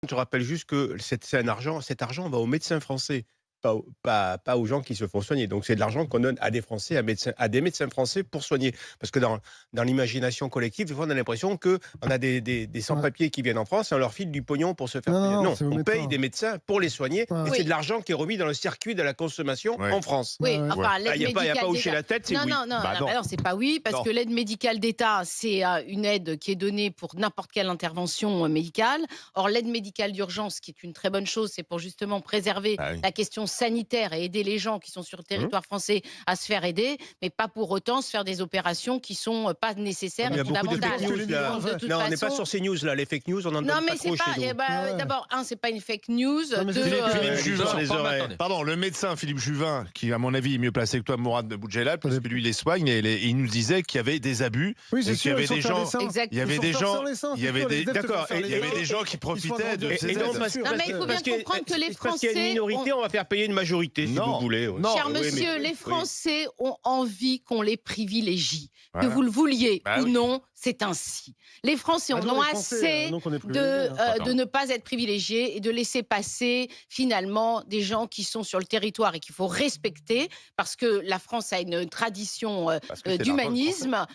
Je rappelle juste que cet argent va aux médecins français, pas aux gens qui se font soigner. Donc c'est de l'argent qu'on donne à des Français, à des médecins français pour soigner. Parce que dans l'imagination collective, des fois, on a l'impression qu'on a des Ouais. sans-papiers qui viennent en France et on leur file du pognon pour se faire Non, non, soigner. non, Non, c'est aux on paye médecins. des médecins pour les soigner et Ouais. c'est de Oui, l'argent qui est remis dans le circuit de la consommation Ouais. en France. Ouais, oui, ouais. enfin, Ah, l'aide il n'y a pas à médicale hocher d'État. la tête, c'est Non, oui. non, non, Bah non, non. bah non, c'est pas oui, parce Non. que l'aide médicale d'État, c'est une aide qui est donnée pour n'importe quelle intervention médicale. Or, l'aide médicale d'urgence, qui est une très bonne chose, c'est pour justement préserver Ah oui. la question sanitaire et aider les gens qui sont sur le Hum. territoire français à se faire aider, mais pas pour autant se faire des opérations qui sont pas nécessaires Il y et a beaucoup de fondamentales. fake news là. Donc, de toute Là, on n'est pas façon, sur ces news là. Les fake news, on n'en non, donne mais pas c'est trop pas. chez nous. Ouais. D'abord, c'est pas une fake news. Non, mais Deux, c'est Philippe les Juvin, gens, les oreilles. attendez. Pardon, le médecin Philippe Juvin, qui à mon avis est mieux placé que toi, Mourad de Boudjelal, parce que lui il les soigne, et il nous disait qu'il y avait des abus, Oui, et c'est qu'il y sûr, avait ils sont des faire gens, les seins. Exact. il y avait Ils sont des faire gens, sans les seins, il y avait c'est sûr, des, les aides te font d'accord, faire et les il y avait seins. des gens qui Ils se font profitaient agrandir. de Et ces non, aides. parce, Non, mais il faut bien comprendre que les parce qu'il y a une Français minorité, on va faire payer une majorité, si Non, vous voulez. Ouais. non. Cher Oui, monsieur, mais- les oui. Français ont envie qu'on les privilégie. Que Voilà. vous le vouliez Bah ou oui. non, c'est ainsi. Les Français Ah en non, ont les Français, assez donc on est privilégiés, hein. de ne pas être privilégiés et de laisser passer finalement des gens qui sont sur le territoire et qu'il faut respecter parce que la France a une tradition Parce que c'est l'argent de Français. d'humanisme